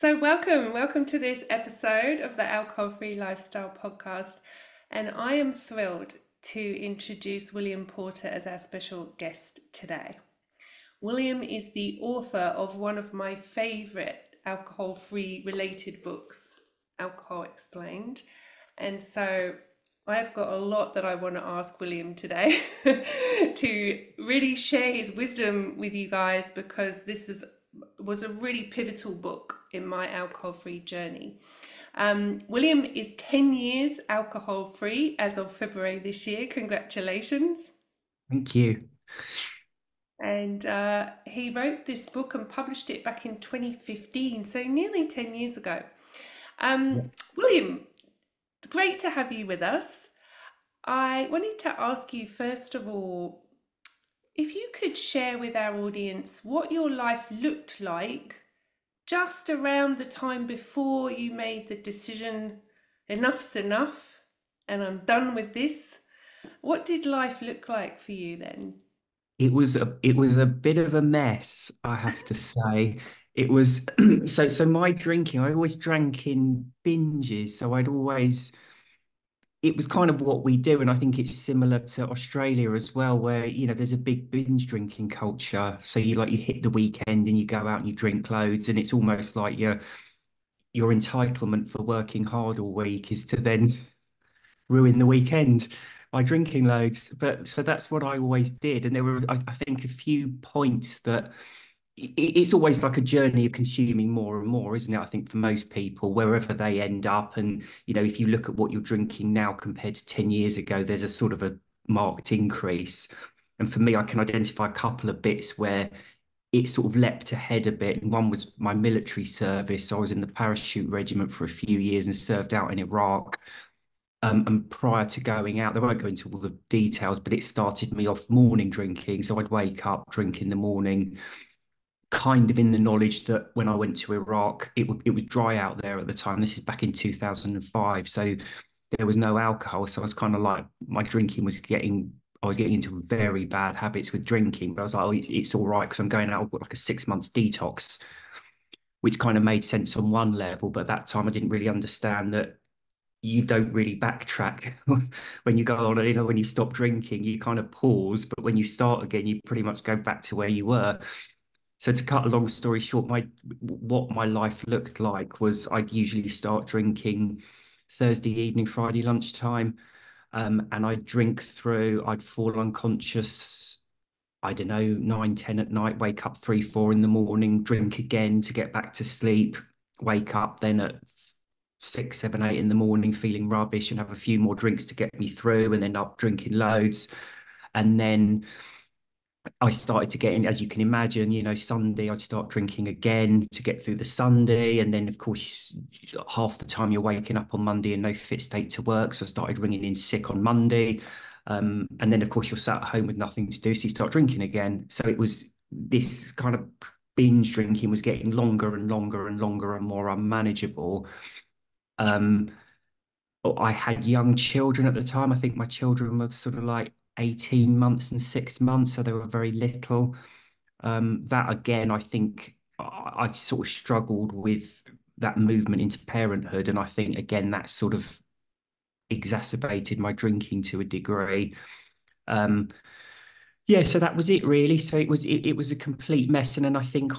So, welcome to this episode of the Alcohol Free Lifestyle Podcast. And I am thrilled to introduce William Porter as our special guest today. William is the author of one of my favorite alcohol free related books, Alcohol Explained. And so I've got a lot that I want to ask William today to really share his wisdom with you guys, because was a really pivotal book in my alcohol free journey. William is 10 years alcohol free as of February this year. Congratulations. Thank you. And he wrote this book and published it back in 2015, so nearly 10 years ago. Yeah. William, great to have you with us. I wanted to ask you, first of all, if you could share with our audience what your life looked like just around the time before you made the decision, enough's enough, and I'm done with this. What did life look like for you then? It was a bit of a mess, I have to say. It was so my drinking, I always drank in binges. So it was kind of what we do, and I think it's similar to Australia as well, where there's a big binge drinking culture. So you hit the weekend and you go out and you drink loads, and it's almost like your entitlement for working hard all week is to then ruin the weekend by drinking loads. But so that's what I always did. And there were, I think, a few points that it's always like a journey of consuming more and more, isn't it? I think for most people, wherever they end up. And, if you look at what you're drinking now compared to 10 years ago, there's a sort of a marked increase. And for me, I can identify a couple of bits where it sort of leapt ahead a bit. And one was my military service. So I was in the parachute regiment for a few years and served out in Iraq. And prior to going out, they won't go into all the details, but it started me off morning drinking. So I'd wake up, drink in the morning, kind of in the knowledge that when I went to Iraq, it was dry out there at the time. This is back in 2005. So there was no alcohol. So I was kind of like, my drinking I was getting into very bad habits with drinking. But I was like, oh, it's all right because I'm going out, I've got like a 6 months detox, which kind of made sense on one level. But at that time, I didn't really understand that you don't really backtrack when you go on, when you stop drinking, you kind of pause, but when you start again, you pretty much go back to where you were. So to cut a long story short, what my life looked like was I'd usually start drinking Thursday evening, Friday lunchtime, and I'd drink through, I'd fall unconscious, I don't know, 9, 10 at night, wake up 3, 4 in the morning, drink again to get back to sleep, wake up then at 6, 7, 8 in the morning feeling rubbish and have a few more drinks to get me through and end up drinking loads. And then I started to get in, as you can imagine, Sunday I'd start drinking again to get through the Sunday. And then, of course, half the time you're waking up on Monday in no fit state to work. So I started ringing in sick on Monday. And then, of course, you're sat at home with nothing to do. So you start drinking again. So it was this kind of binge drinking was getting longer and longer and longer and more unmanageable. Um, I had young children at the time. I think my children were sort of like 18 months and 6 months, so they were very little. That again, I think I sort of struggled with that movement into parenthood, and I think again that sort of exacerbated my drinking to a degree. Um, yeah, so that was it really. So it was a complete mess. And then I think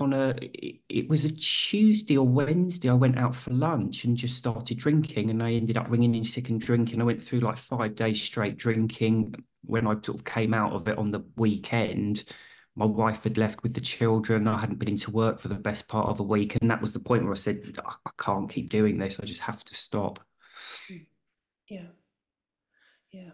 it was a Tuesday or Wednesday, I went out for lunch and just started drinking, and I ended up ringing in sick and drinking. I went through like 5 days straight drinking. When I sort of came out of it on the weekend, my wife had left with the children. I hadn't been into work for the best part of a week, and that was the point where I said, I can't keep doing this. I just have to stop. Mm. Yeah, yeah.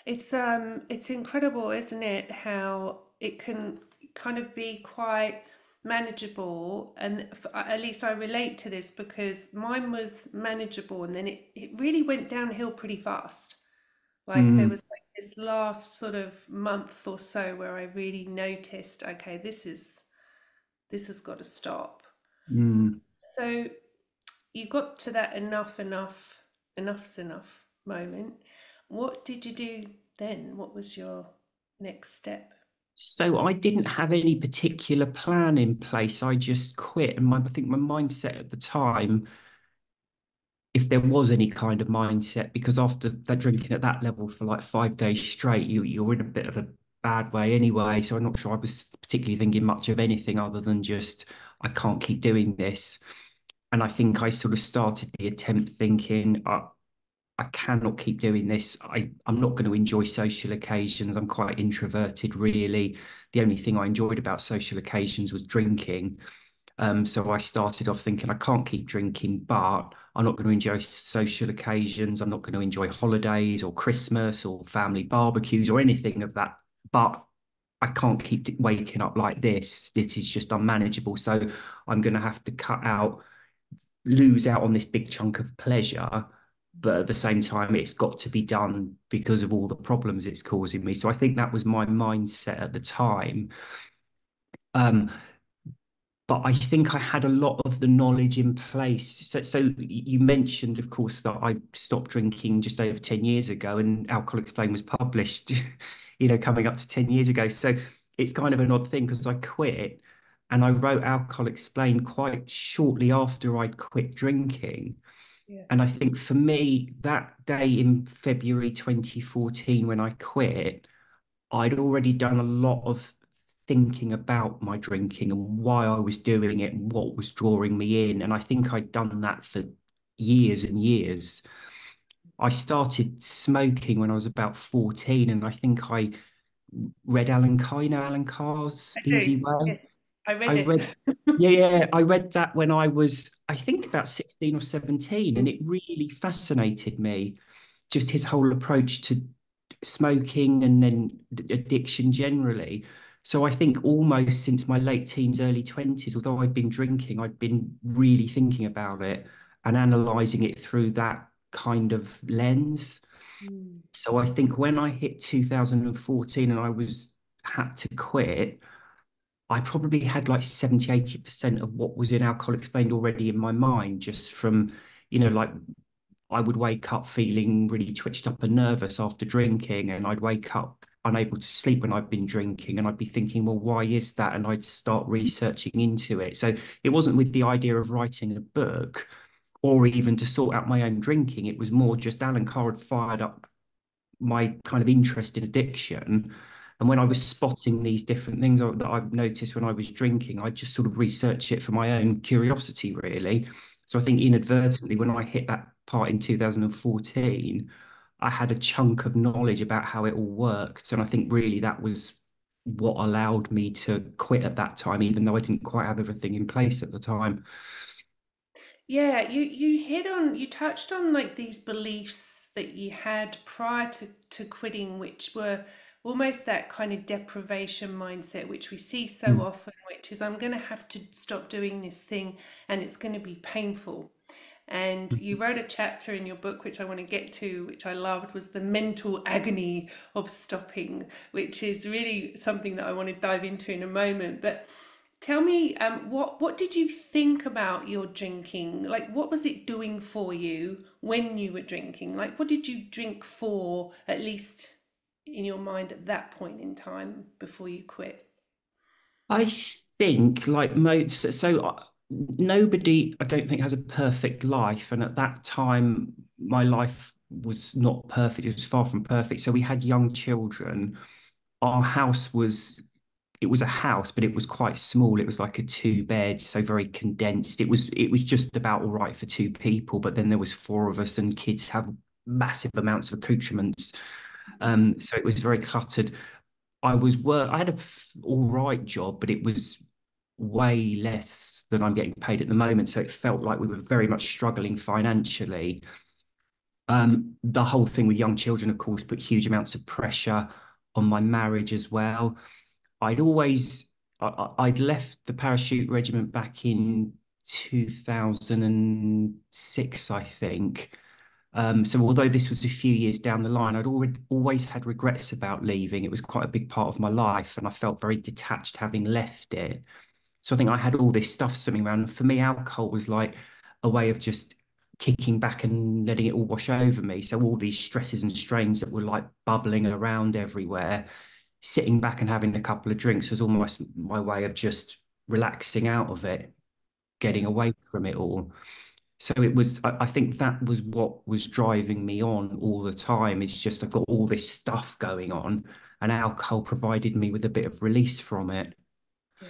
It's incredible, isn't it, how it can kind of be quite manageable, and at least I relate to this because mine was manageable and then it really went downhill pretty fast. Like there Mm, was like this last sort of month or so where I really noticed, okay, this has got to stop. mm. So you got to that enough's enough moment. What did you do then? What was your next step? So I didn't have any particular plan in place. I just quit. And I think my mindset at the time, if there was any kind of mindset, because after that drinking at that level for like 5 days straight, you're in a bit of a bad way anyway. So I'm not sure I was particularly thinking much of anything other than just I can't keep doing this. And I think I sort of started the attempt thinking, I cannot keep doing this. I'm not going to enjoy social occasions. I'm quite introverted, really. The only thing I enjoyed about social occasions was drinking. So I started off thinking I can't keep drinking, but I'm not going to enjoy social occasions. I'm not going to enjoy holidays or Christmas or family barbecues or anything of that. But I can't keep waking up like this. This is just unmanageable. So I'm going to have to lose out on this big chunk of pleasure. But at the same time, it's got to be done because of all the problems it's causing me. So I think that was my mindset at the time. Um, but I think I had a lot of the knowledge in place. So you mentioned, of course, that I stopped drinking just over 10 years ago, and Alcohol Explained was published, coming up to 10 years ago. So it's kind of an odd thing because I quit and I wrote Alcohol Explained quite shortly after I'd quit drinking. Yeah. And I think for me, that day in February 2014, when I quit, I'd already done a lot of thinking about my drinking and why I was doing it and what was drawing me in. And I think I'd done that for years and years. I started smoking when I was about 14, and I think I read Alan Carr, Alan Carr's I Easy do. Way. Yes, I I read it. read, yeah, I read that when I was, I think about 16 or 17, and it really fascinated me. Just his whole approach to smoking and then addiction generally. So I think almost since my late teens, early 20s, although I'd been drinking, I'd been really thinking about it and analysing it through that kind of lens. Mm. So I think when I hit 2014 and I was had to quit, I probably had like 70, 80% of what was in Alcohol Explained already in my mind, just from, like I would wake up feeling really twitched up and nervous after drinking, and I'd wake up unable to sleep when I'd been drinking, and I'd be thinking, well, why is that? And I'd start researching into it. So it wasn't with the idea of writing a book or even to sort out my own drinking. It was more just Alan Carr had fired up my kind of interest in addiction. And when I was spotting these different things that I've noticed when I was drinking, I just sort of research it for my own curiosity, really. So I think inadvertently, when I hit that part in 2014, I had a chunk of knowledge about how it all worked. And I think really that was what allowed me to quit at that time, even though I didn't quite have everything in place at the time. Yeah, you touched on like these beliefs that you had prior to quitting, which were almost that kind of deprivation mindset, which we see so Mm, often, which is I'm going to have to stop doing this thing and it's going to be painful. And you mm. wrote a chapter in your book, which I want to get to, which I loved, was the mental agony of stopping, which is really something that I want to dive into in a moment. But tell me, what did you think about your drinking? Like, what was it doing for you when you were drinking? Like, what did you drink for, at least in your mind at that point in time before you quit? I think, like most, nobody, I don't think, has a perfect life. And at that time, my life was not perfect. It was far from perfect. So we had young children. Our house was, it was a house, but it was quite small. It was like a two bed, so very condensed. It was just about all right for two people. But then there was four of us, and kids have massive amounts of accoutrements. So it was very cluttered. I had a all right job, but it was way less than I'm getting paid at the moment. So it felt like we were very much struggling financially. The whole thing with young children, of course, put huge amounts of pressure on my marriage as well. I'd always, I'd left the parachute regiment back in 2006, I think. So although this was a few years down the line, I'd already always had regrets about leaving. It was quite a big part of my life, and I felt very detached having left it. So I think I had all this stuff swimming around. And for me, alcohol was like a way of just kicking back and letting it all wash over me. So all these stresses and strains that were like bubbling around everywhere, sitting back and having a couple of drinks was almost my way of just relaxing out of it, getting Yeah. away from it all. So it was, I think that was what was driving me on all the time. It's just I've got all this stuff going on, and alcohol provided me with a bit of release from it. Yeah.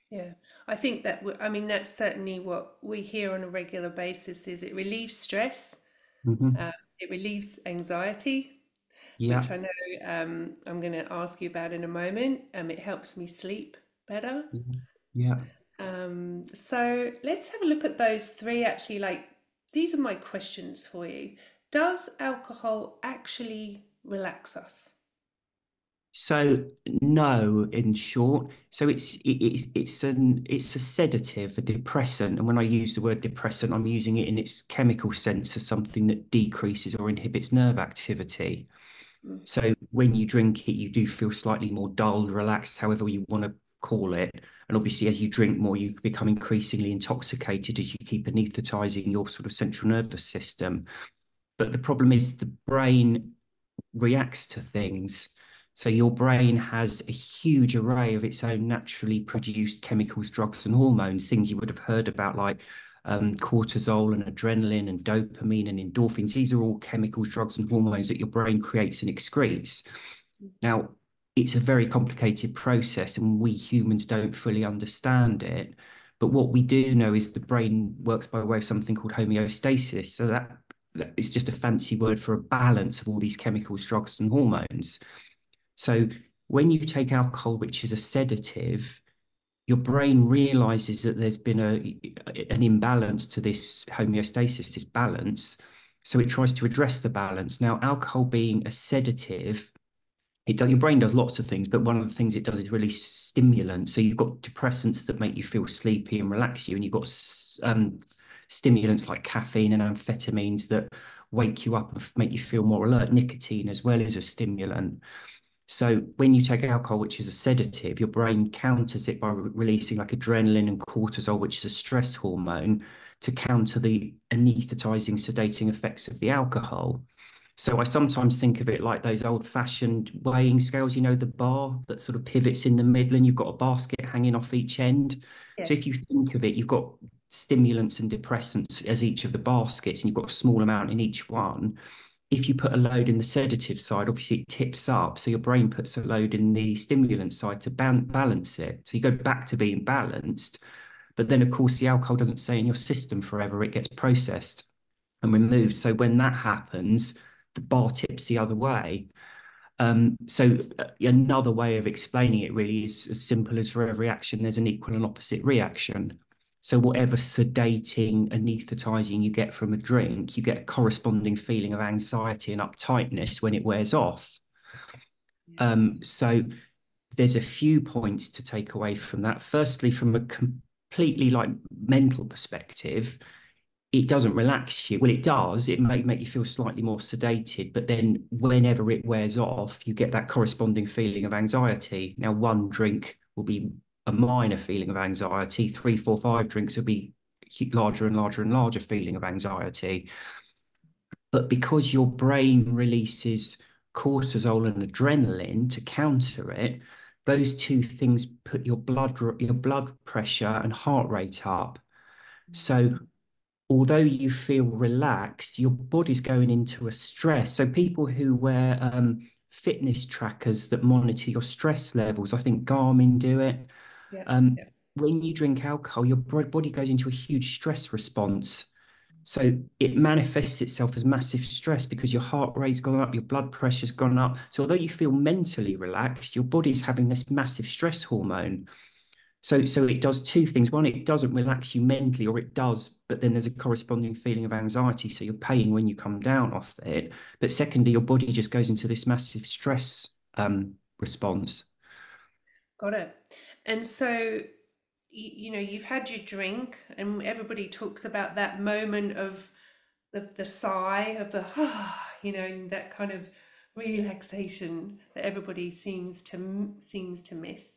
Yeah. I think that I mean that's certainly what we hear on a regular basis is it relieves stress, Hmm. uh, it relieves anxiety, Yeah. which I know I'm going to ask you about in a moment. It helps me sleep better. Yeah. So let's have a look at those three actually. Like, these are my questions for you. Does alcohol actually relax us? So no, in short. So it's a sedative, a depressant, and when I use the word depressant, I'm using it in its chemical sense as something that decreases or inhibits nerve activity. Mm, So when you drink it, you do feel slightly more dull, relaxed, however you want to call it. And obviously, as you drink more, you become increasingly intoxicated as you keep anesthetizing your sort of central nervous system. But the problem is the brain reacts to things. So your brain has a huge array of its own naturally produced chemicals, drugs, and hormones, things you would have heard about, like cortisol and adrenaline and dopamine and endorphins. These are all chemicals, drugs, and hormones that your brain creates and excretes. Now, it's a very complicated process, and we humans don't fully understand it. But what we do know is the brain works by way of something called homeostasis. So that it's just a fancy word for a balance of all these chemicals, drugs, and hormones. So when you take alcohol, which is a sedative, your brain realizes that there's been an imbalance to this homeostasis, this balance. So it tries to address the balance. Now, alcohol being a sedative, your brain does lots of things, but one of the things it does is release stimulants. So you've got depressants that make you feel sleepy and relax you, and you've got stimulants like caffeine and amphetamines that wake you up and make you feel more alert. Nicotine as well as a stimulant. So when you take alcohol, which is a sedative, your brain counters it by releasing like adrenaline and cortisol, which is a stress hormone, to counter the anesthetizing, sedating effects of the alcohol. So I sometimes think of it like those old-fashioned weighing scales, the bar that sort of pivots in the middle and you've got a basket hanging off each end. So if yes. you think of it, you've got stimulants and depressants as each of the baskets, and you've got a small amount in each one. If you put a load in the sedative side, obviously it tips up. So your brain puts a load in the stimulant side to balance it. So you go back to being balanced. But then, of course, the alcohol doesn't stay in your system forever. It gets processed and removed. So when that happens, the bar tips the other way. So another way of explaining it really is as simple as for every action, there's an equal and opposite reaction. So whatever sedating, anesthetizing you get from a drink, you get a corresponding feeling of anxiety and uptightness when it wears off. Yes. So there's a few points to take away from that. Firstly, from a completely like mental perspective, it doesn't relax you. Well, it does. It may make you feel slightly more sedated, but then whenever it wears off, you get that corresponding feeling of anxiety. Now, one drink will be a minor feeling of anxiety. Three, four, five drinks will be larger and larger and larger feeling of anxiety. But because your brain releases cortisol and adrenaline to counter it, those two things put your blood pressure and heart rate up. So although you feel relaxed, your body's going into a stress. So people who wear fitness trackers that monitor your stress levels, I think Garmin do it. Yeah. Um, Yeah. when you drink alcohol, your body goes into a huge stress response. So it manifests itself as massive stress because your heart rate's gone up, your blood pressure's gone up. So although you feel mentally relaxed, your body's having this massive stress hormone. So it does two things. One, it doesn't relax you mentally, or it does, but then there's a corresponding feeling of anxiety. So you're paying when you come down off it. But secondly, your body just goes into this massive stress response. Got it. And so, you've had your drink, and everybody talks about that moment of the sigh of the and that kind of relaxation that everybody seems to miss.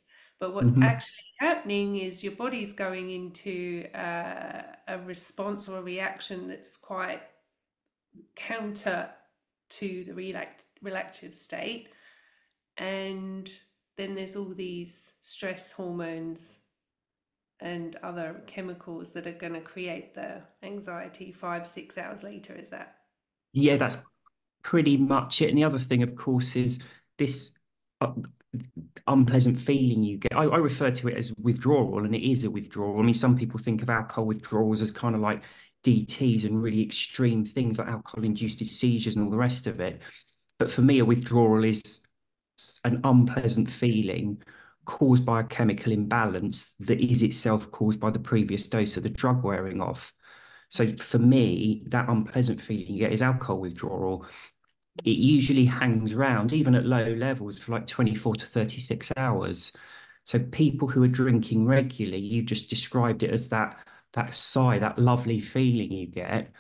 But what's Mhm. actually happening is your body's going into a response or a reaction that's quite counter to the relaxed state. and then there's all these stress hormones and other chemicals that are going to create the anxiety 5, 6 hours later. Is that Yeah, that's pretty much it. And the other thing, of course, is this uh, unpleasant feeling you get. I refer to it as withdrawal, and it is a withdrawal. I mean, some people think of alcohol withdrawals as kind of like DTs and really extreme things like alcohol-induced seizures and all the rest of it. But for me, a withdrawal is an unpleasant feeling caused by a chemical imbalance that is itself caused by the previous dose of the drug wearing off. So for me, that unpleasant feeling you get is alcohol withdrawal. It usually hangs around, even at low levels, for like 24 to 36 hours. So people who are drinking regularly, you just described it as that sigh, that lovely feeling you get.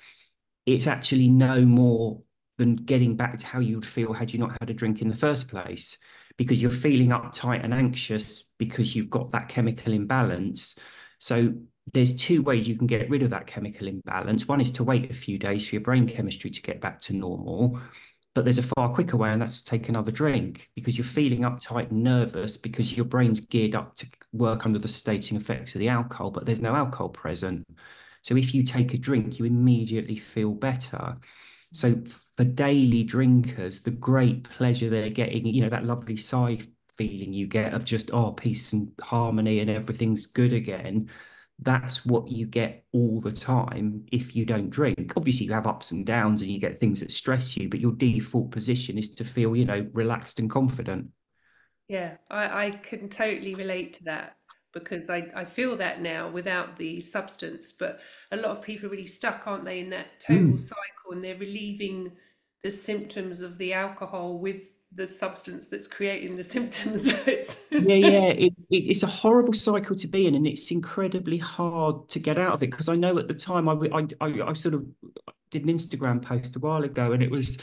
It's actually no more than getting back to how you would feel had you not had a drink in the first place, because you're feeling uptight and anxious because you've got that chemical imbalance. So there's two ways you can get rid of that chemical imbalance. One is to wait a few days for your brain chemistry to get back to normal. But there's a far quicker way, and that's to take another drink because you're feeling uptight and nervous because your brain's geared up to work under the sedating effects of the alcohol, but there's no alcohol present. So if you take a drink, you immediately feel better. So for daily drinkers, the great pleasure they're getting, that lovely sigh feeling you get of just, oh, peace and harmony and everything's good again. That's what you get all the time if you don't drink. Obviously, you have ups and downs and you get things that stress you, but your default position is to feel, relaxed and confident. Yeah, I can totally relate to that because I feel that now without the substance. But a lot of people are really stuck, aren't they, in that total Mm. cycle, and they're relieving the symptoms of the alcohol with the substance that's creating the symptoms. So it's Yeah. It's a horrible cycle to be in, and it's incredibly hard to get out of it. Because I know at the time I sort of did an Instagram post a while ago, and it was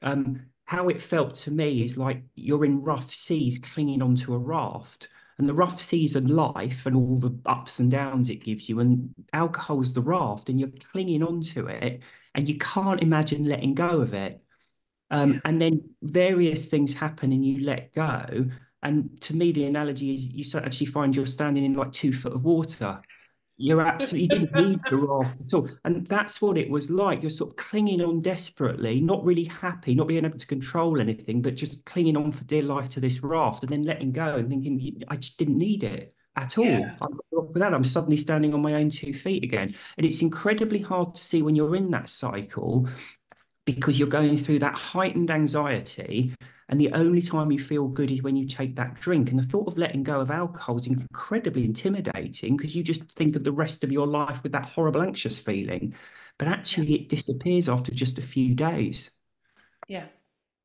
how it felt to me is like you're in rough seas clinging onto a raft, and the rough seas are life and all the ups and downs it gives you, and alcohol's the raft, and you're clinging onto it, and you can't imagine letting go of it. yeah. And then various things happen and you let go. And to me, the analogy is actually find you're standing in like 2 foot of water. You didn't need the raft at all. And that's what it was like. You're sort of clinging on desperately, not really happy, not being able to control anything, but just clinging on for dear life to this raft and then letting go and thinking, I just didn't need it at all. Yeah. I'm suddenly standing on my own 2 feet again. And it's incredibly hard to see when you're in that cycle because you're going through that heightened anxiety. And the only time you feel good is when you take that drink. And the thought of letting go of alcohol is incredibly intimidating because you just think of the rest of your life with that horrible anxious feeling. But Yeah. actually, it disappears after just a few days. Yeah.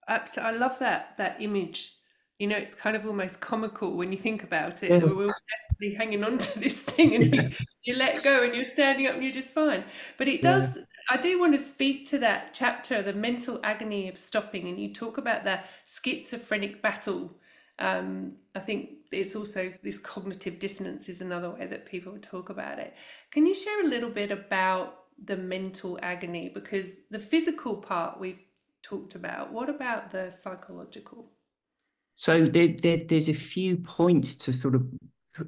Absolutely. I love that image. It's kind of almost comical when you think about it, that Yeah, we're all desperately hanging on to this thing and yeah, you let go and you're standing up and you're just fine. But it yeah. does, I do want to speak to that chapter, the mental agony of stopping, and you talk about the schizophrenic battle. I think it's also this cognitive dissonance is another way that people talk about it. Can you share a little bit about the mental agony? Because the physical part we've talked about. What about the psychological? So there's a few points to sort of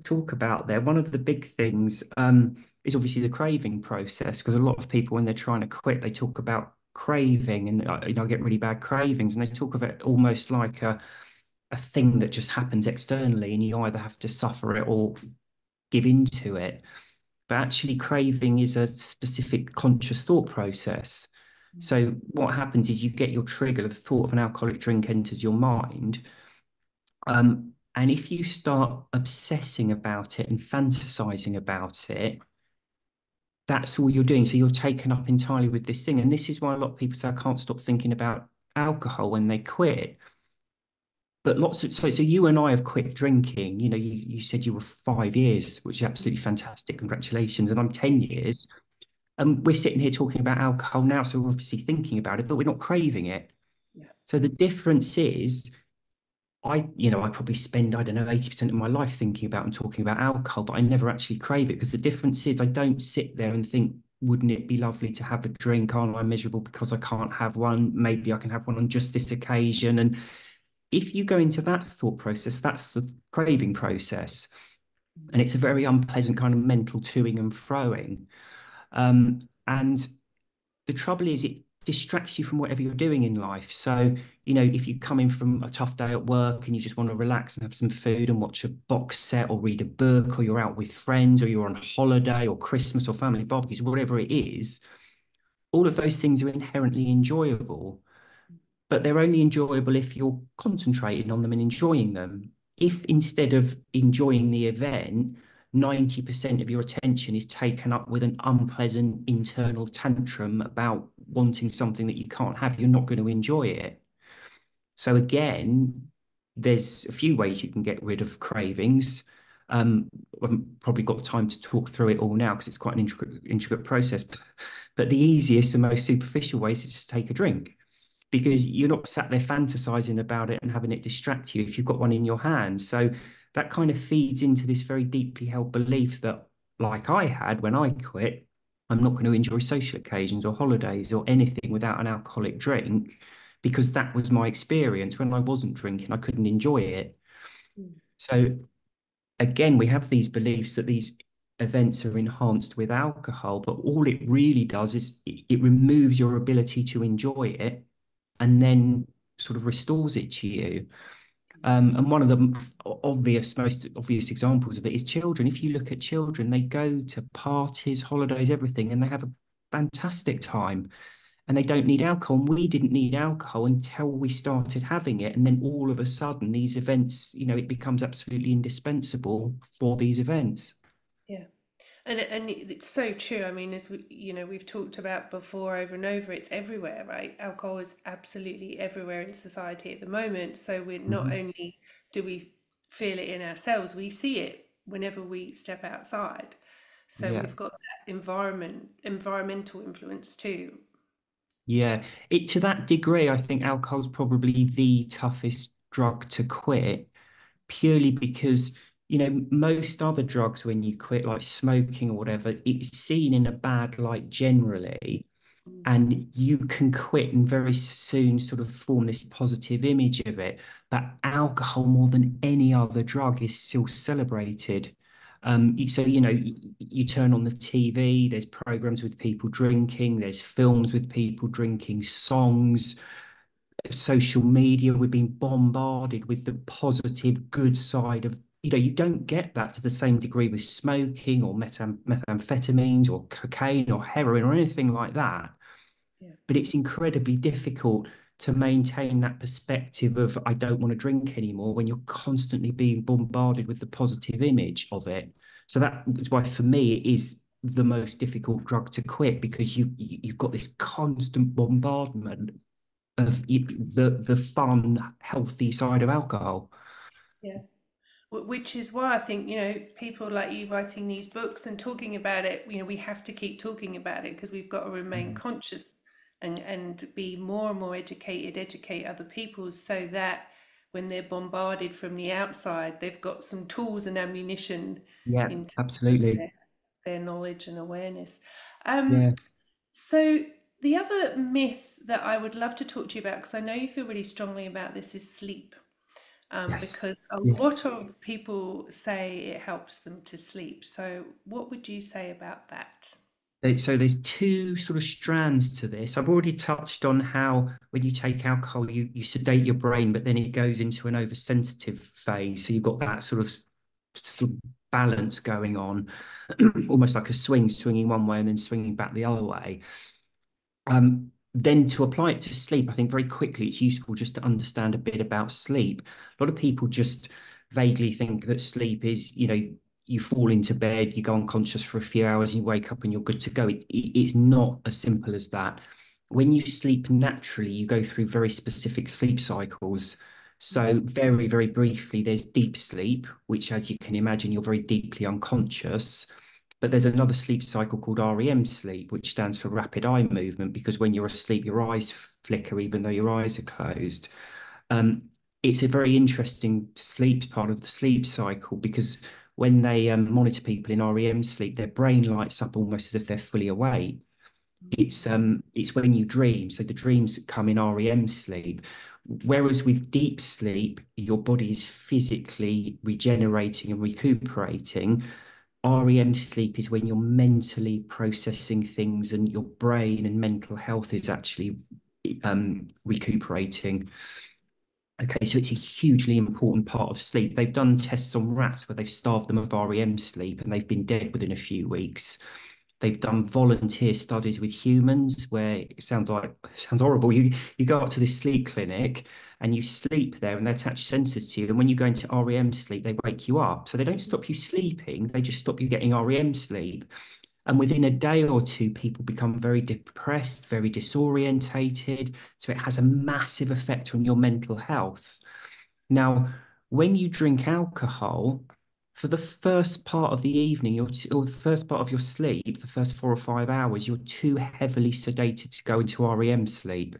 talk about there. One of the big things is obviously the craving process, because a lot of people, when they're trying to quit, they talk about craving and get really bad cravings, and they talk of it almost like a thing that just happens externally, and you either have to suffer it or give into it. But actually, craving is a specific conscious thought process. So what happens is you get your trigger, the thought of an alcoholic drink enters your mind. And if you start obsessing about it and fantasizing about it, that's all you're doing. So you're taken up entirely with this thing. And this is why a lot of people say, I can't stop thinking about alcohol when they quit. But so you and I have quit drinking. You said you were 5 years, which is absolutely fantastic. Congratulations. And I'm 10 years. And we're sitting here talking about alcohol now. So we're obviously thinking about it, but we're not craving it. Yeah, So the difference is I probably spend, I don't know, 80% of my life thinking about and talking about alcohol, but I never actually crave it, because the difference is I don't sit there and think, wouldn't it be lovely to have a drink? Aren't I miserable because I can't have one? Maybe I can have one on just this occasion. And if you go into that thought process, that's the craving process. And it's a very unpleasant kind of mental toing and froing. And the trouble is, it distracts you from whatever you're doing in life. So, if you come in from a tough day at work and you just want to relax and have some food and watch a box set or read a book, or you're out with friends, or you're on holiday or Christmas or family barbecues, whatever it is, all of those things are inherently enjoyable, but they're only enjoyable if you're concentrating on them and enjoying them. If instead of enjoying the event, 90% of your attention is taken up with an unpleasant internal tantrum about wanting something that you can't have, you're not going to enjoy it. So again, there's a few ways you can get rid of cravings. I haven't probably got time to talk through it all now because it's quite an intricate process. But the easiest and most superficial way is to just take a drink, because you're not sat there fantasizing about it and having it distract you if you've got one in your hand. So that kind of feeds into this very deeply held belief that, like I had when I quit, I'm not going to enjoy social occasions or holidays or anything without an alcoholic drink, because that was my experience. When I wasn't drinking, I couldn't enjoy it. Mm. So again, we have these beliefs that these events are enhanced with alcohol, but all it really does is it removes your ability to enjoy it and then sort of restores it to you. And one of the most obvious examples of it is children. If you look at children, they go to parties, holidays, everything, and they have a fantastic time, and they don't need alcohol. And we didn't need alcohol until we started having it. And then all of a sudden, these events, it becomes absolutely indispensable for these events. Yeah. And it's so true. I mean, as we've talked about before over and over, it's everywhere, right? Alcohol is absolutely everywhere in society at the moment. So we're not Mhm. only do we feel it in ourselves, we see it whenever we step outside. So Yeah. we've got that environmental influence too. Yeah. To that degree, I think alcohol's probably the toughest drug to quit, purely because, most other drugs, when you quit, like smoking or whatever, it's seen in a bad light generally. Mm. And you can quit and very soon sort of form this positive image of it. But alcohol, more than any other drug, is still celebrated. So, you turn on the TV, there's programs with people drinking, there's films with people drinking, songs, social media. We're being bombarded with the positive, good side of, you don't get that to the same degree with smoking or methamphetamines or cocaine or heroin or anything like that. Yeah. But it's incredibly difficult to maintain that perspective of I don't want to drink anymore when you're constantly being bombarded with the positive image of it. So that is why for me it is the most difficult drug to quit, because you've got this constant bombardment of the fun, healthy side of alcohol. Yeah. Which is why I think, people like you writing these books and talking about it, we have to keep talking about it because we've got to remain Mm. conscious and be more and more educated, educate other people so that when they're bombarded from the outside, they've got some tools and ammunition Yeah, in terms of absolutely. their knowledge and awareness. Yeah. So the other myth that I would love to talk to you about, because I know you feel really strongly about this, is sleep, Yes. because a Yeah. lot of people say it helps them to sleep. So, what would you say about that? So there's two sort of strands to this. I've already touched on how when you take alcohol, you sedate your brain, but then it goes into an oversensitive phase. So you've got that sort of balance going on, almost like a swing, swinging one way and then swinging back the other way. Then to apply it to sleep, I think very quickly it's useful just to understand a bit about sleep. A lot of people just vaguely think that sleep is, you fall into bed, you go unconscious for a few hours, and you wake up and you're good to go. It's not as simple as that. When you sleep naturally, you go through very specific sleep cycles. So very, very briefly, there's deep sleep, which, as you can imagine, you're very deeply unconscious. But there's another sleep cycle called REM sleep, which stands for rapid eye movement, because when you're asleep, your eyes flicker even though your eyes are closed. Um, it's a very interesting sleep part of the sleep cycle, because when they monitor people in REM sleep, their brain lights up almost as if they're fully awake. It's when you dream. So the dreams come in REM sleep. Whereas with deep sleep, your body is physically regenerating and recuperating. REM sleep is when you're mentally processing things and your brain and mental health is actually recuperating. Okay, so it's a hugely important part of sleep. They've done tests on rats where they've starved them of REM sleep and they've been dead within a few weeks. They've done volunteer studies with humans where it sounds horrible. You go up to this sleep clinic and you sleep there and they attach sensors to you. And when you go into REM sleep, they wake you up. So they don't stop you sleeping, they just stop you getting REM sleep. And within a day or two, people become very depressed, very disorientated. So it has a massive effect on your mental health. Now, when you drink alcohol, for the first part of the evening, or the first part of your sleep, the first 4 or 5 hours, you're too heavily sedated to go into REM sleep.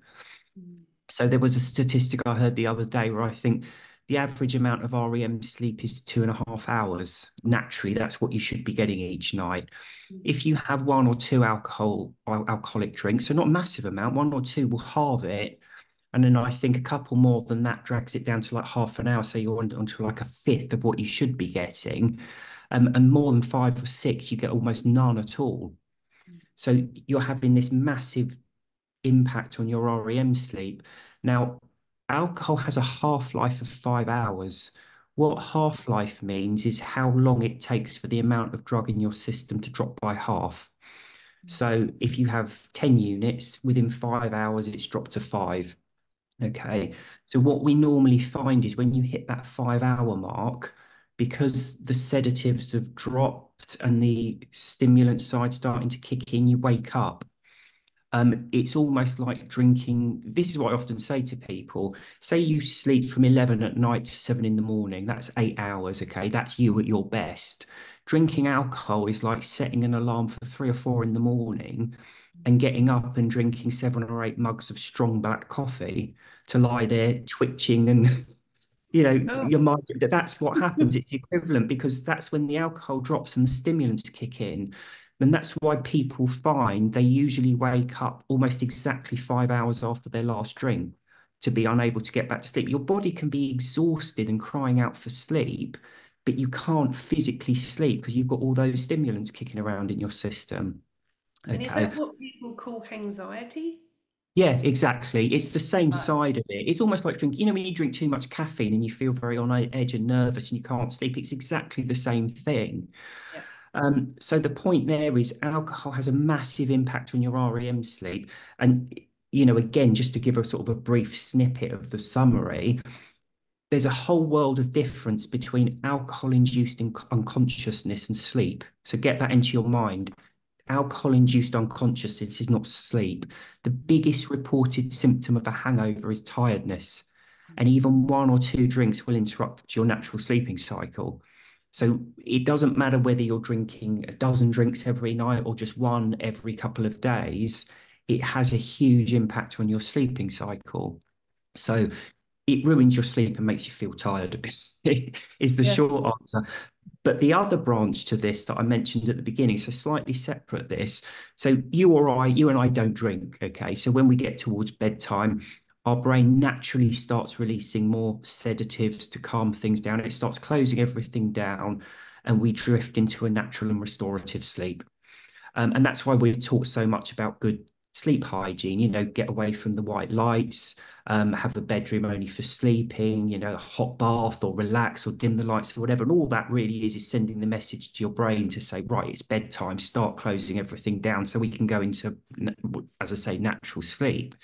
Mm. So there was a statistic I heard the other day where I think the average amount of REM sleep is 2.5 hours. Naturally, that's what you should be getting each night. Mm. If you have one or two alcoholic drinks, so not a massive amount, one or two will halve it. And then I think a couple more than that drags it down to like half an hour. So you're onto like a fifth of what you should be getting. And more than 5 or 6, you get almost none at all. So you're having this massive impact on your REM sleep. Now, alcohol has a half-life of 5 hours. What half-life means is how long it takes for the amount of drug in your system to drop by half. So if you have 10 units, within 5 hours, it's dropped to five. Okay. So what we normally find is when you hit that 5 hour mark, because the sedatives have dropped and the stimulant side starting to kick in, you wake up. It's almost like drinking. This is what I often say to people. Say you sleep from 11 at night to 7 in the morning. That's 8 hours. Okay. That's you at your best. Drinking alcohol is like setting an alarm for 3 or 4 in the morning and getting up and drinking 7 or 8 mugs of strong black coffee to lie there twitching and Oh, your mind, that's what happens. It's the equivalent because that's when the alcohol drops and the stimulants kick in. And that's why people find they usually wake up almost exactly 5 hours after their last drink to be unable to get back to sleep. Your body can be exhausted and crying out for sleep, but you can't physically sleep because you've got all those stimulants kicking around in your system. and is Okay. that what people call anxiety? Yeah, exactly. It's the same Right. side of it. It's almost like drinking, when you drink too much caffeine and you feel very on edge and nervous and you can't sleep, it's exactly the same thing. Yeah. So the point there is alcohol has a massive impact on your REM sleep. And, again, just to give a sort of a brief snippet of the summary, there's a whole world of difference between alcohol-induced unconsciousness and sleep. So get that into your mind. Alcohol-induced unconsciousness is not sleep. The biggest reported symptom of a hangover is tiredness, and even one or two drinks will interrupt your natural sleeping cycle. So it doesn't matter whether you're drinking a dozen drinks every night or just one every couple of days, it has a huge impact on your sleeping cycle. So it ruins your sleep and makes you feel tired, is the Yeah. short answer. But the other branch to this that I mentioned at the beginning, so slightly separate this. So you and I don't drink, okay? So when we get towards bedtime, our brain naturally starts releasing more sedatives to calm things down. It starts closing everything down, and we drift into a natural and restorative sleep. And that's why we've talked so much about good sleep hygiene, get away from the white lights, have a bedroom only for sleeping, a hot bath or relax or dim the lights or whatever. And all that really is sending the message to your brain to say, right, it's bedtime, start closing everything down so we can go into, as I say, natural sleep.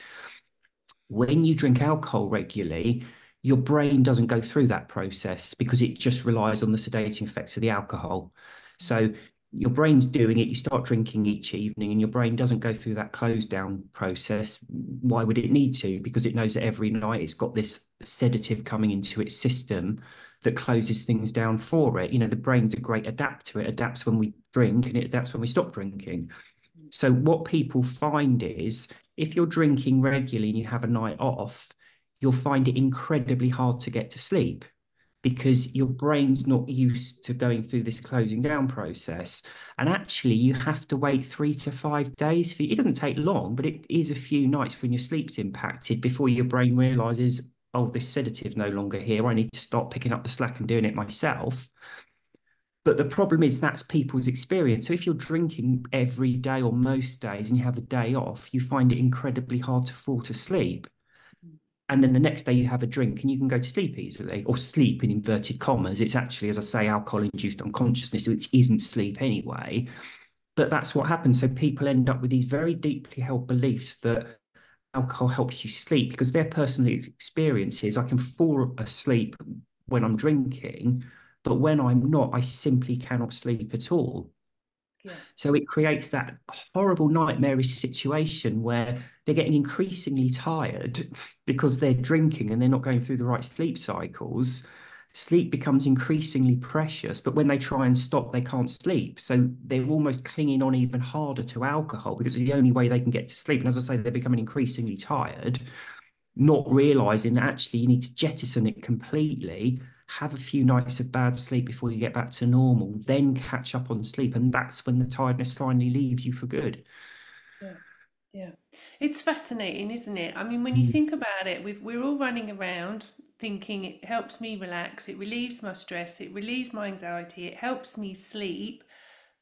When you drink alcohol regularly, your brain doesn't go through that process because it just relies on the sedating effects of the alcohol. So your brain's doing it, you start drinking each evening, and your brain doesn't go through that close down process. Why would it need to? Because it knows that every night it's got this sedative coming into its system that closes things down for it. The brain's a great adapter. It adapts when we drink and it adapts when we stop drinking. So what people find is if you're drinking regularly and you have a night off, you'll find it incredibly hard to get to sleep because your brain's not used to going through this closing down process. And actually, you have to wait 3 to 5 days for it doesn't take long, but it is a few nights when your sleep's impacted before your brain realizes, oh, this sedative's no longer here. I need to start picking up the slack and doing it myself. But the problem is that's people's experience. So if you're drinking every day or most days and you have a day off, you find it incredibly hard to fall to sleep. And then the next day you have a drink and you can go to sleep easily, or sleep in inverted commas. It's actually, as I say, alcohol-induced unconsciousness, which isn't sleep anyway. But that's what happens. So people end up with these very deeply held beliefs that alcohol helps you sleep because their personal experiences, I can fall asleep when I'm drinking, but when I'm not, I simply cannot sleep at all. Yeah. So it creates that horrible, nightmarish situation where they're getting increasingly tired because they're drinking and they're not going through the right sleep cycles. Sleep becomes increasingly precious, but when they try and stop, they can't sleep. So they're almost clinging on even harder to alcohol because it's the only way they can get to sleep. And as I say, they're becoming increasingly tired, not realizing that actually you need to jettison it completely, have a few nights of bad sleep before you get back to normal, then catch up on sleep. And that's when the tiredness finally leaves you for good. Yeah. Yeah. It's fascinating, isn't it? I mean, when you Mm. think about it, we're all running around thinking it helps me relax, it relieves my stress, it relieves my anxiety, it helps me sleep.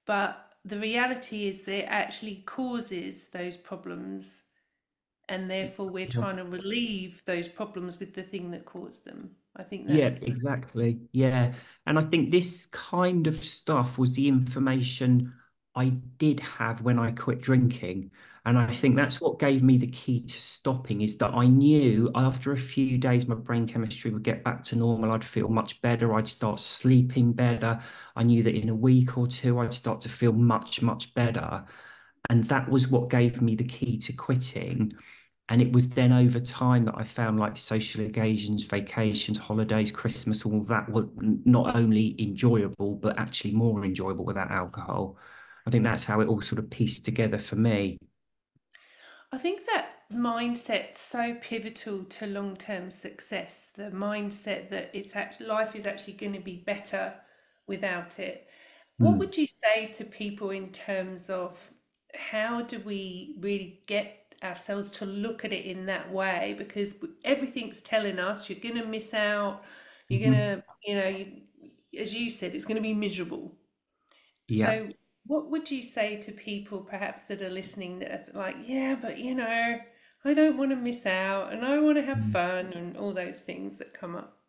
But the reality is that it actually causes those problems, and therefore we're trying to relieve those problems with the thing that caused them. I think Yeah, that's the, exactly. Yeah. And I think this kind of stuff was the information I did have when I quit drinking. And I think that's what gave me the key to stopping is that I knew after a few days my brain chemistry would get back to normal. I'd feel much better. I'd start sleeping better. I knew that in a week or two I'd start to feel much, much better. And that was what gave me the key to quitting. And it was then over time that I found like social occasions, vacations, holidays, Christmas, all that were not only enjoyable, but actually more enjoyable without alcohol. I think that's how it all sort of pieced together for me. I think that mindset's so pivotal to long-term success. The mindset that it's actually life is actually going to be better without it. What Mm. would you say to people in terms of how do we really get ourselves to look at it in that way? Because everything's telling us you're going to miss out, you're going Mhm. to, as you said, it's going to be miserable. Yeah. So, what would you say to people perhaps that are listening that are like, yeah, but I don't want to miss out and I want to have fun and all those things that come up?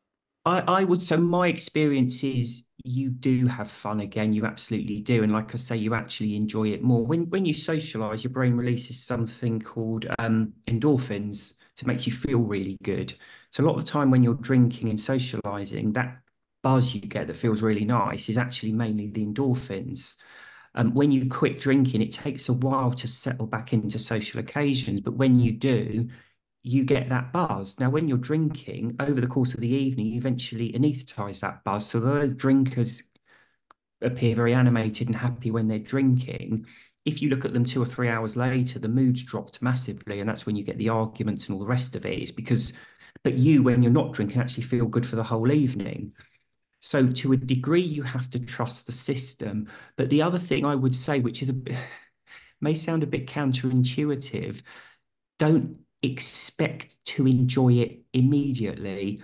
I would so my experience is you do have fun again, you absolutely do. And like I say, you actually enjoy it more. When you socialize, your brain releases something called endorphins to make you feel really good. So a lot of the time when you're drinking and socializing, that buzz you get that feels really nice is actually mainly the endorphins. When you quit drinking, it takes a while to settle back into social occasions, but when you do, you get that buzz. Now, when you're drinking over the course of the evening, you eventually anesthetize that buzz. So though drinkers appear very animated and happy when they're drinking, if you look at them 2 or 3 hours later, the mood's dropped massively, and that's when you get the arguments and all the rest of it. Is because, but you, when you're not drinking, actually feel good for the whole evening. So to a degree, you have to trust the system. But the other thing I would say, which is a bit, may sound a bit counterintuitive, don't expect to enjoy it immediately.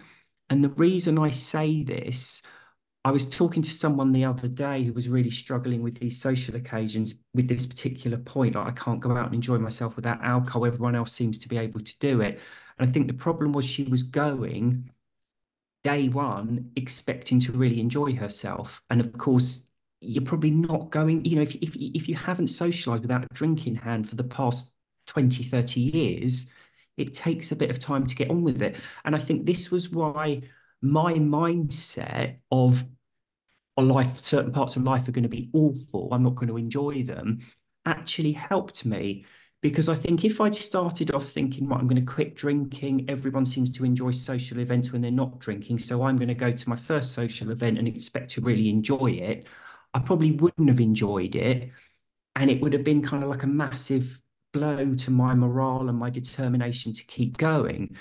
And the reason I say this, I was talking to someone the other day who was really struggling with these social occasions with this particular point. Like, I can't go out and enjoy myself without alcohol. Everyone else seems to be able to do it. And I think the problem was she was going day one expecting to really enjoy herself. And of course, you're probably not going, if you haven't socialized without a drink in hand for the past 20, 30 years, it takes a bit of time to get on with it. And I think this was why my mindset of a life, certain parts of life are going to be awful, I'm not going to enjoy them, actually helped me. Because I think if I'd started off thinking, right, I'm going to quit drinking, everyone seems to enjoy social events when they're not drinking, so I'm going to go to my first social event and expect to really enjoy it, I probably wouldn't have enjoyed it. And it would have been kind of like a massive blow to my morale and my determination to keep going.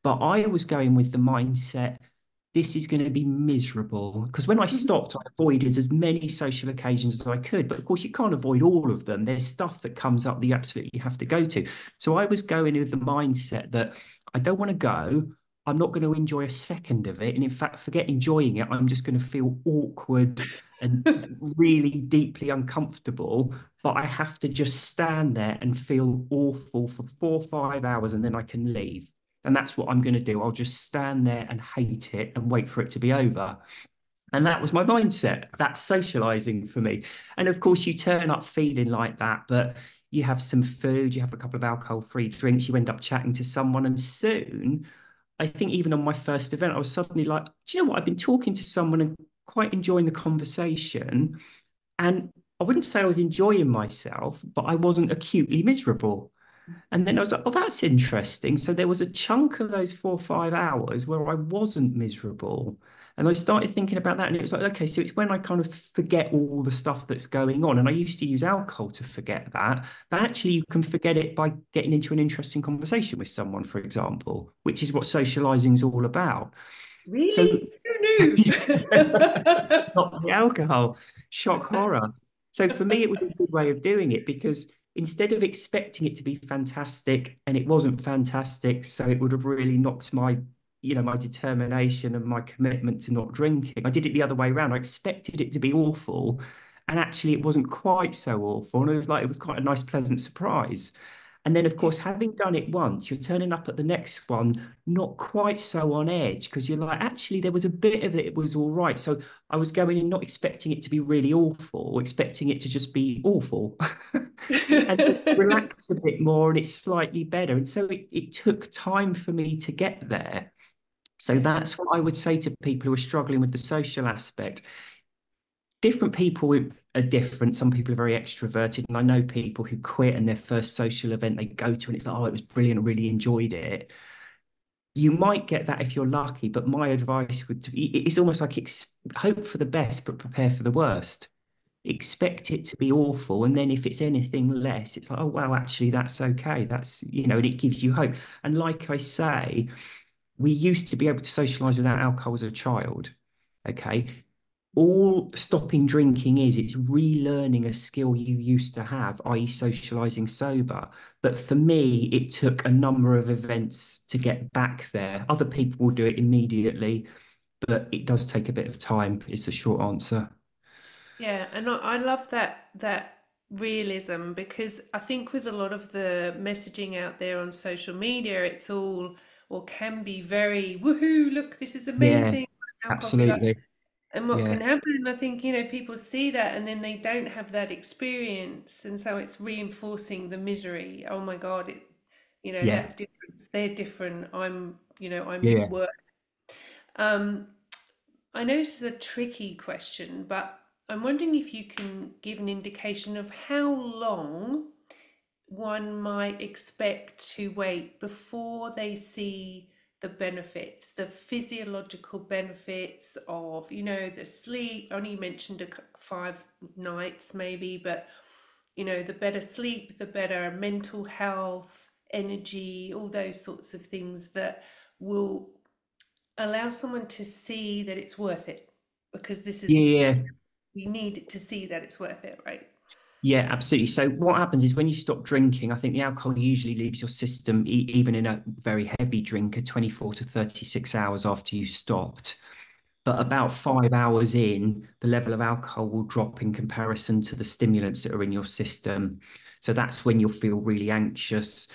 But I was going with the mindset, this is going to be miserable. Because when I Mhm. stopped, I avoided as many social occasions as I could. But of course, you can't avoid all of them. There's stuff that comes up that you absolutely have to go to. So I was going with the mindset that I don't want to go. I'm not going to enjoy a second of it. And in fact, forget enjoying it. I'm just going to feel awkward and really deeply uncomfortable. But I have to just stand there and feel awful for 4 or 5 hours and then I can leave. And that's what I'm going to do. I'll just stand there and hate it and wait for it to be over. And that was my mindset. That's socializing for me. And of course, you turn up feeling like that, but you have some food, you have a couple of alcohol-free drinks, you end up chatting to someone, and soon, I think even on my first event, I was suddenly like, do you know what? I've been talking to someone and quite enjoying the conversation. And I wouldn't say I was enjoying myself, but I wasn't acutely miserable. And then I was like, oh, that's interesting. So there was a chunk of those 4 or 5 hours where I wasn't miserable. And I started thinking about that. And it was like, okay, so it's when I kind of forget all the stuff that's going on. And I used to use alcohol to forget that. But actually, you can forget it by getting into an interesting conversation with someone, for example, which is what socializing is all about. So Really? Who knew? not the alcohol. Shock horror. So for me, it was a good way of doing it because instead of expecting it to be fantastic and it wasn't fantastic, so it would have really knocked my, my determination and my commitment to not drinking. I did it the other way around. I expected it to be awful, and actually it wasn't quite so awful. And it was quite a nice, pleasant surprise. And then, of Yeah. course, having done it once, you're turning up at the next one, not quite so on edge because you're like, actually, there was a bit of it, it was all right. So I was going in not expecting it to be really awful, expecting it to just be awful. And then relax a bit more and it's slightly better. And so it took time for me to get there. So Yeah. that's what I would say to people who are struggling with the social aspect. Different people are different. Some people are very extroverted, and I know people who quit and their first social event they go to, and it's like, oh, it was brilliant, I really enjoyed it. You might get that if you're lucky, but my advice would be it's almost like hope for the best, but prepare for the worst. Expect it to be awful, and then if it's anything less, it's like, oh wow, actually that's okay. And it gives you hope. And like I say, we used to be able to socialize without alcohol as a child. Okay. All stopping drinking is it's relearning a skill you used to have, i.e., socializing sober. But for me, it took a number of events to get back there. Other people will do it immediately, but it does take a bit of time, is the short answer. Yeah, and I love that realism because I think with a lot of the messaging out there on social media, it's all or can be very woohoo, look, this is Yeah, amazing, alcohol-free life. absolutely. And what can Yeah, happen, I think, people see that and then they don't have that experience, and so it's reinforcing the misery. Oh my God, yeah, that difference, they're different. I'm yeah. worse. Um, I know this is a tricky question, but I'm wondering if you can give an indication of how long one might expect to wait before they see the benefits, the physiological benefits of, the sleep. I only mentioned 5 nights maybe, but, the better sleep, the better mental health, energy, all those sorts of things that will allow someone to see that it's worth it because this Yeah, is yeah. we need to see that it's worth it, right? Yeah, absolutely. So what happens is when you stop drinking, I think the alcohol usually leaves your system, even in a very heavy drinker, 24 to 36 hours after you stopped. But about 5 hours in, the level of alcohol will drop in comparison to the stimulants that are in your system. So that's when you'll feel really anxious.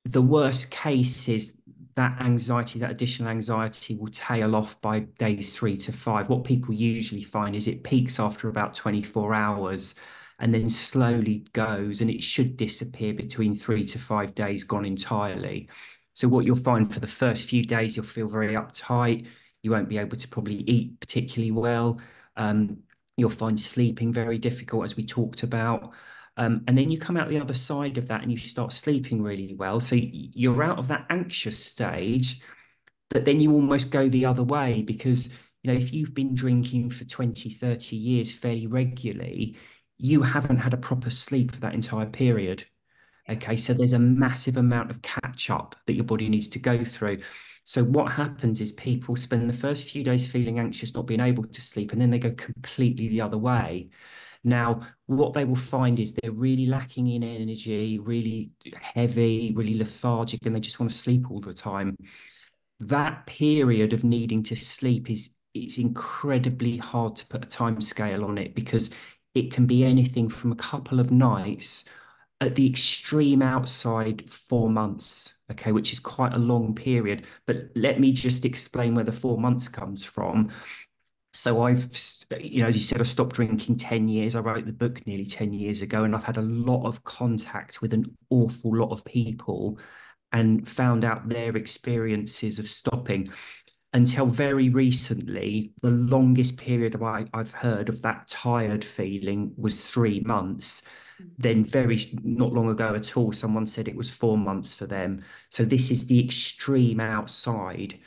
The worst case is that anxiety, that additional anxiety will tail off by days 3 to 5. What people usually find is it peaks after about 24 hours and then slowly goes, and it should disappear between 3 to 5 days, gone entirely. So, what you'll find for the first few days, you'll feel very uptight. You won't be able to probably eat particularly well. Um, you'll find sleeping very difficult, as we talked about. And then you come out the other side of that and you start sleeping really well. So you're out of that anxious stage, but then you almost go the other way because, if you've been drinking for 20, 30 years fairly regularly, you haven't had a proper sleep for that entire period. Yeah. Okay, so there's a massive amount of catch up that your body needs to go through. So what happens is people spend the first few days feeling anxious, not being able to sleep, and then they go completely the other way. Now, what they will find is they're really lacking in energy, really heavy, really lethargic, and they just want to sleep all the time. That period of needing to sleep is it's incredibly hard to put a time scale on it because it can be anything from a couple of nights at the extreme outside 4 months, okay, which is quite a long period. But let me just explain where the 4 months comes from. So as you said, I stopped drinking 10 years. I wrote the book nearly 10 years ago, and I've had a lot of contact with an awful lot of people and found out their experiences of stopping. Until very recently, the longest period I've heard of that tired feeling was 3 months. Then very not long ago at all, someone said it was 4 months for them. So this is the extreme outside.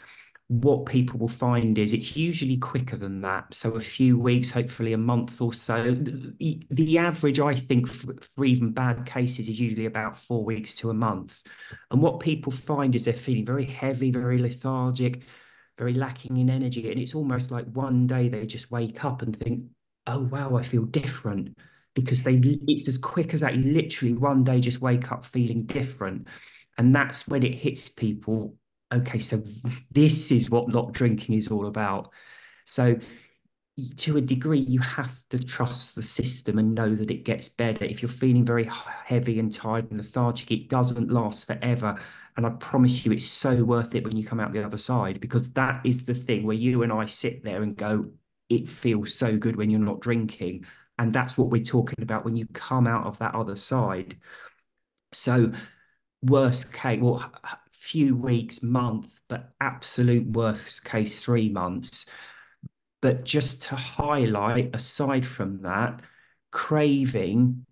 What people will find is it's usually quicker than that. So a few weeks, hopefully a month or so. The average, I think, for even bad cases is usually about 4 weeks to a month. And what people find is they're feeling very heavy, very lethargic, very lacking in energy. And it's almost like one day they just wake up and think, oh, wow, I feel different. Because it's as quick as that. You literally one day just wake up feeling different. And that's when it hits people. Okay, so this is what not drinking is all about. So to a degree, you have to trust the system and know that it gets better. If you're feeling very heavy and tired and lethargic, it doesn't last forever. And I promise you, it's so worth it when you come out the other side, because that is the thing where you and I sit there and go, it feels so good when you're not drinking. And that's what we're talking about when you come out of that other side. So worst case, well, few weeks, month, but absolute worst case, 3 months. But just to highlight, aside from that, craving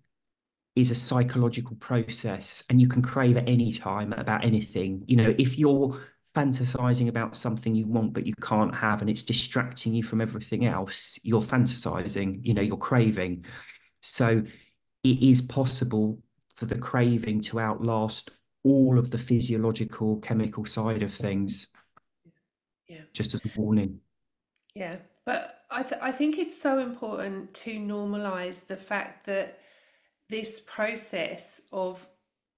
is a psychological process, and you can crave at any time about anything. If you're fantasizing about something you want but you can't have and it's distracting you from everything else, you're fantasizing, you're craving. So it is possible for the craving to outlast all of the physiological, chemical side of things, Yeah. just as a warning. Yeah, but I think it's so important to normalize the fact that this process of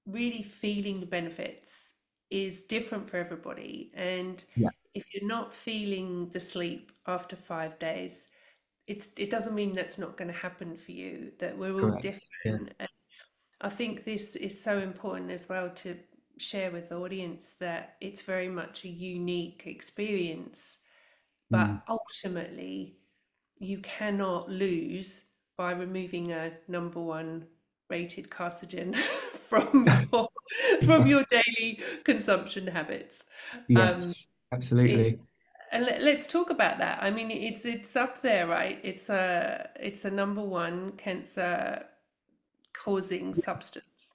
really feeling the benefits is different for everybody. And Yeah, if you're not feeling the sleep after 5 days, it doesn't mean that's not going to happen for you, that we're all correct. Yeah. different. And I think this is so important as well to share with the audience that it's very much a unique experience, Mm. but ultimately you cannot lose by removing a number one rated carcinogen from your daily consumption habits. Um, Yes, it, absolutely. and let's talk about that. I mean, it's up there, right? It's a number one cancer causing substance.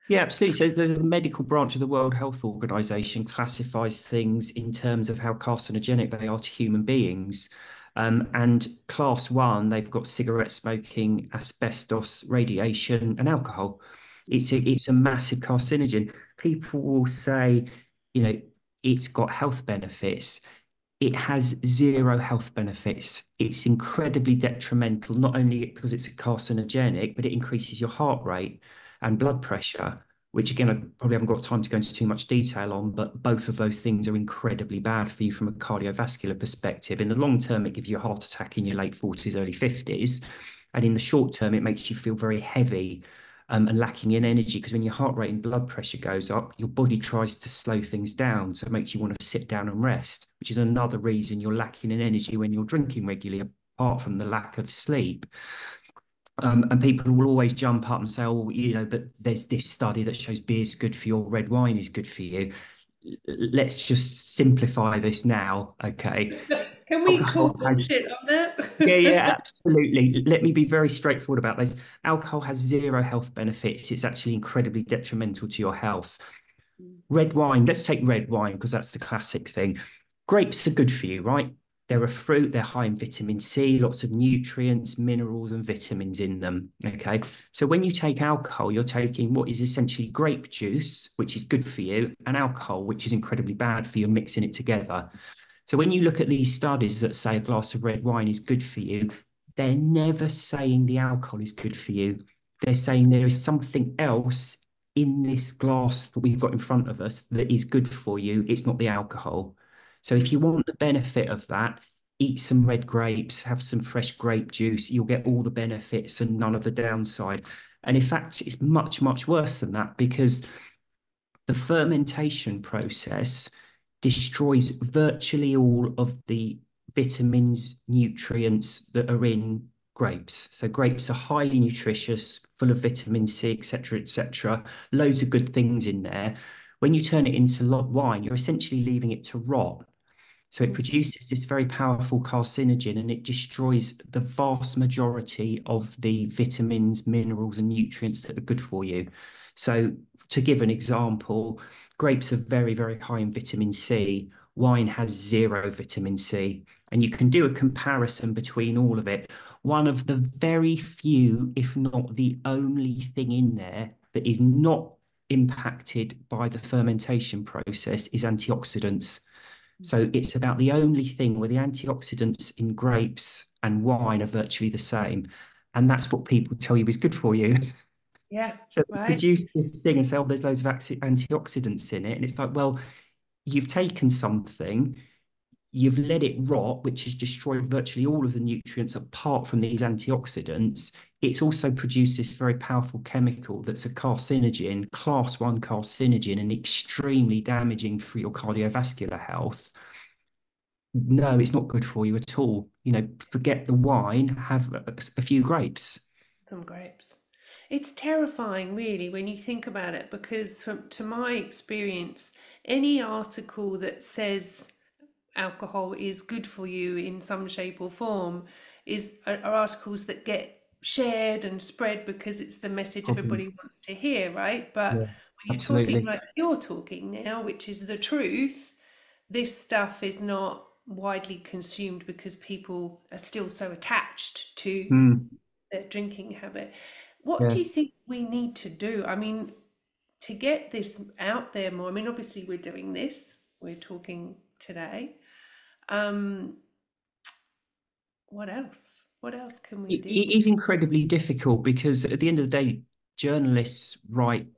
Yeah, absolutely. So the medical branch of the World Health Organization classifies things in terms of how carcinogenic they are to human beings. And class one, they've got cigarette smoking, asbestos, radiation, and alcohol. It's a massive carcinogen. People will say, you know, it's got health benefits. It has zero health benefits. It's incredibly detrimental, not only because it's a carcinogenic, but it increases your heart rate and blood pressure, which again, I probably haven't got time to go into too much detail on, but both of those things are incredibly bad for you from a cardiovascular perspective. In the long term, it gives you a heart attack in your late 40s, early 50s. And in the short term, it makes you feel very heavy and lacking in energy, because when your heart rate and blood pressure goes up, your body tries to slow things down. So it makes you want to sit down and rest, which is another reason you're lacking in energy when you're drinking regularly, apart from the lack of sleep. And people will always jump up and say, oh, but there's this study that shows beer is good for you, or red wine is good for you. Let's just simplify this now, okay? Can we call Alcohol has bullshit on Yeah, that? yeah, absolutely. Let me be very straightforward about this. Alcohol has zero health benefits. It's actually incredibly detrimental to your health. Red wine, let's take red wine because that's the classic thing. Grapes are good for you, right? They're a fruit, they're high in vitamin C, lots of nutrients, minerals, and vitamins in them. Okay. So when you take alcohol, you're taking what is essentially grape juice, which is good for you, and alcohol, which is incredibly bad for you, mixing it together. So when you look at these studies that say a glass of red wine is good for you, they're never saying the alcohol is good for you. They're saying there is something else in this glass that we've got in front of us that is good for you. It's not the alcohol. So if you want the benefit of that, eat some red grapes, have some fresh grape juice. You'll get all the benefits and none of the downside. And in fact, it's much, much worse than that because the fermentation process destroys virtually all of the vitamins, nutrients that are in grapes. So grapes are highly nutritious, full of vitamin C, etc., etc. Loads of good things in there. When you turn it into wine, you're essentially leaving it to rot. So it produces this very powerful carcinogen and it destroys the vast majority of the vitamins, minerals, and nutrients that are good for you. So, to give an example, grapes are very, very high in vitamin C. Wine has zero vitamin C. And you can do a comparison between all of it. One of the very few, if not the only thing in there that is not impacted by the fermentation process is antioxidants. So it's about the only thing where the antioxidants in grapes and wine are virtually the same. And that's what people tell you is good for you. Yeah, So they right. produce this thing and say, oh, there's loads of antioxidants in it. And it's like, well, you've taken something, you've let it rot, which has destroyed virtually all of the nutrients apart from these antioxidants. It's also produced this very powerful chemical that's a carcinogen, class one carcinogen, and extremely damaging for your cardiovascular health. No, it's not good for you at all. Forget the wine, have a few grapes. Some grapes. It's terrifying, really, when you think about it, because to my experience, any article that says alcohol is good for you in some shape or form are articles that get shared and spread because it's the message Problem. everybody wants to hear, right? But Yeah, when you're talking absolutely. like you're talking now, which is the truth, this stuff is not widely consumed because people are still so attached to Mm, their drinking habit. What yeah. do you think we need to do? I mean, to get this out there more, I mean, obviously we're doing this, we're talking today. Um, what else? What else can we do? It is incredibly difficult because at the end of the day, journalists write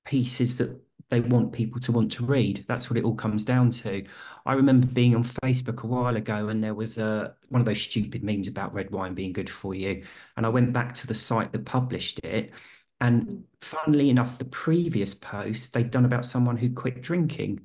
pieces that they want people to want to read. That's what it all comes down to. I remember being on Facebook a while ago and there was one of those stupid memes about red wine being good for you. And I went back to the site that published it. And Mm. funnily enough, the previous post they'd done about someone who quit drinking.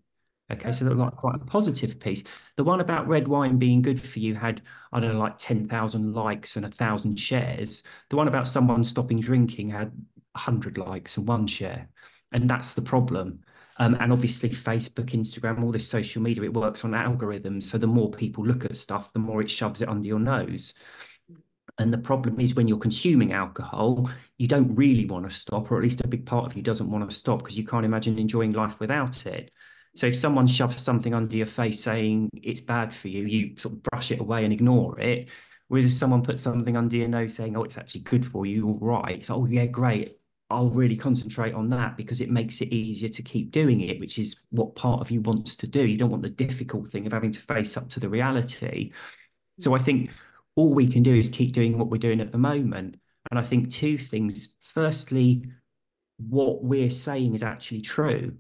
Okay, Oh, so that was like quite a positive piece. The one about red wine being good for you had, I don't know, like 10,000 likes and 1,000 shares. The one about someone stopping drinking had 100 likes and one share. And that's the problem. And obviously, Facebook, Instagram, all this social media, it works on algorithms. So the more people look at stuff, the more it shoves it under your nose. And the problem is when you're consuming alcohol, you don't really want to stop, or at least a big part of you doesn't want to stop because you can't imagine enjoying life without it. So if someone shoves something under your face saying it's bad for you, you sort of brush it away and ignore it. Whereas if someone puts something under your nose saying, oh, it's actually good for you, all right. It's, oh, yeah, great. I'll really concentrate on that because it makes it easier to keep doing it, which is what part of you wants to do. You don't want the difficult thing of having to face up to the reality. So I think all we can do is keep doing what we're doing at the moment. And I think two things. Firstly, what we're saying is actually true.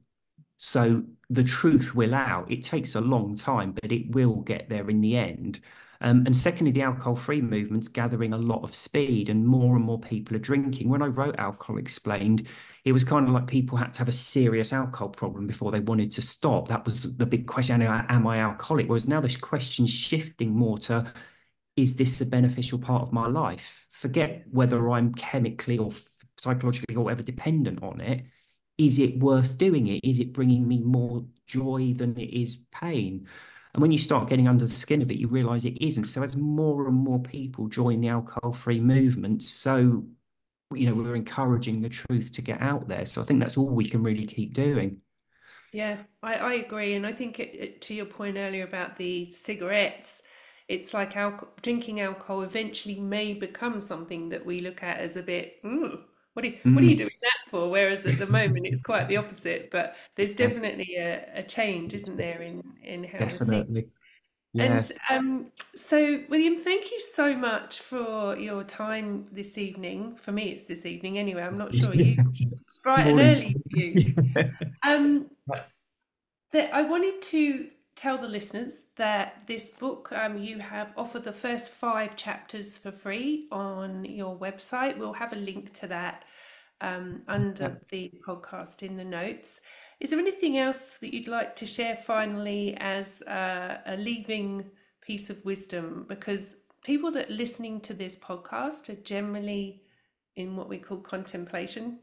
So the truth will out. It takes a long time, but it will get there in the end. And secondly, the alcohol-free movement's gathering a lot of speed and more people are drinking. When I wrote Alcohol Explained, it was kind of like people had to have a serious alcohol problem before they wanted to stop. That was the big question. Am I alcoholic? Whereas now the question's shifting more to, is this a beneficial part of my life? Forget whether I'm chemically or psychologically or whatever dependent on it. Is it worth doing it? Is it bringing me more joy than it is pain? And when you start getting under the skin of it, you realize it isn't. So as more and more people join the alcohol-free movement, so we're encouraging the truth to get out there. So I think that's all we can really keep doing. yeah, I agree. And I think to your point earlier about the cigarettes, it's like drinking alcohol eventually may become something that we look at as a bit, ooh, what are you Mm. doing that for? Whereas at the moment it's quite the opposite. But there's Yeah, definitely a change, isn't there, in how we're seeing. definitely. And Yes. so, William, thank you so much for your time this evening. For me, it's this evening anyway. I'm not sure you. It's bright and Morning. early for you. Um, that I wanted to tell the listeners that this book, you have offered the first 5 chapters for free on your website. We'll have a link to that under the podcast in the notes. Is there anything else that you'd like to share finally as a leaving piece of wisdom? Because people that are listening to this podcast are generally in what we call contemplation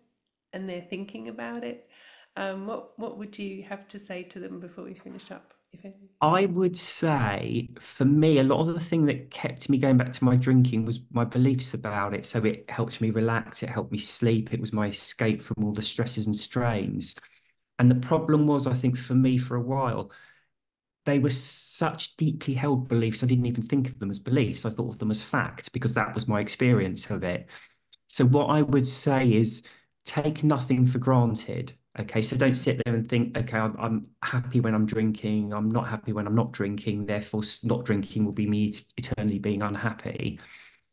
and they're thinking about it. What would you have to say to them before we finish up, if anything? I would say for me, a lot of the thing that kept me going back to my drinking was my beliefs about it. So it helped me relax, it helped me sleep, it was my escape from all the stresses and strains. And the problem was, I think, for me for a while, they were such deeply held beliefs. I didn't even think of them as beliefs. I thought of them as fact because that was my experience of it. So what I would say is take nothing for granted. Okay, so don't sit there and think, okay, I'm happy when I'm drinking. I'm not happy when I'm not drinking. Therefore, not drinking will be me eternally being unhappy.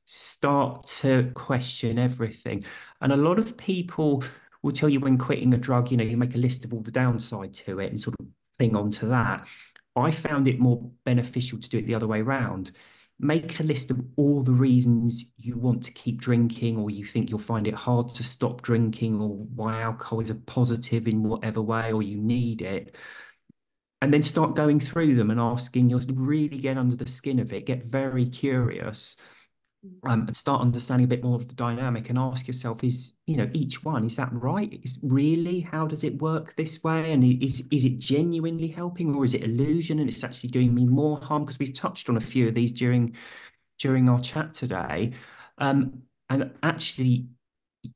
Start to question everything. And a lot of people will tell you when quitting a drug, you make a list of all the downside to it and sort of cling on to that. I found it more beneficial to do it the other way around. Make a list of all the reasons you want to keep drinking, or you think you'll find it hard to stop drinking, or why alcohol is a positive in whatever way, or you need it. And then start going through them and asking, you really get under the skin of it, get very curious, and start understanding a bit more of the dynamic and ask yourself, each one, is that right? Is really, how does it work this way? And is it genuinely helping, or is it illusion and it's actually doing me more harm? Because we've touched on a few of these during our chat today. And actually,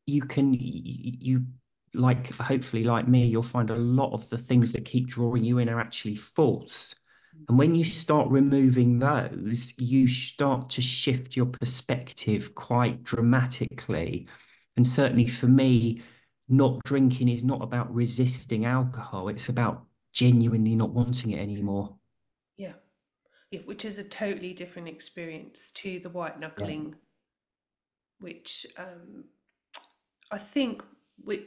you like, hopefully like me, you'll find a lot of the things that keep drawing you in are actually false. And when you start removing those, you start to shift your perspective quite dramatically. And certainly for me, not drinking is not about resisting alcohol, it's about genuinely not wanting it anymore. Yeah, yeah, which is a totally different experience to the white Yeah. knuckling, which I think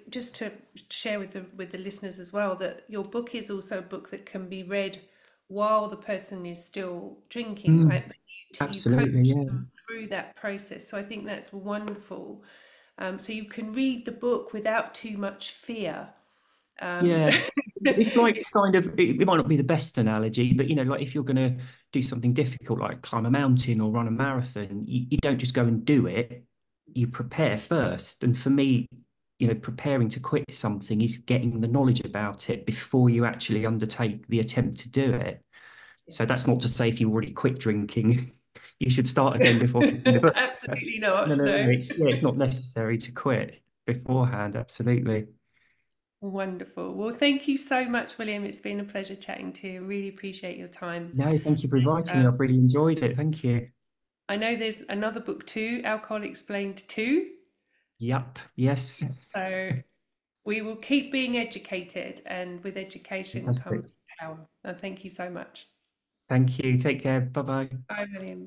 just to share with the listeners as well, that your book is also a book that can be read while the person is still drinking, right? Mm, But you absolutely, coach yeah. them through that process. So I think that's wonderful. So you can read the book without too much fear. Um, Yeah, it's like kind of it might not be the best analogy, but like if you're going to do something difficult like climb a mountain or run a marathon, you don't just go and do it. You prepare first. And for me, preparing to quit something is getting the knowledge about it before you actually undertake the attempt to do it. So that's not to say if you already quit drinking, you should start again before quitting the book. Absolutely No, not. no, no. No. It's not necessary to quit beforehand. Absolutely. Wonderful. Well, thank you so much, William. It's been a pleasure chatting to you. Really appreciate your time. No, thank you for inviting me. Um, I've really enjoyed it. Thank you. I know there's another book too, Alcohol Explained too. Yep. Yes. So we will keep being educated, and with education Fantastic. comes power. And thank you so much. Thank you. Take care. Bye bye. Bye, William.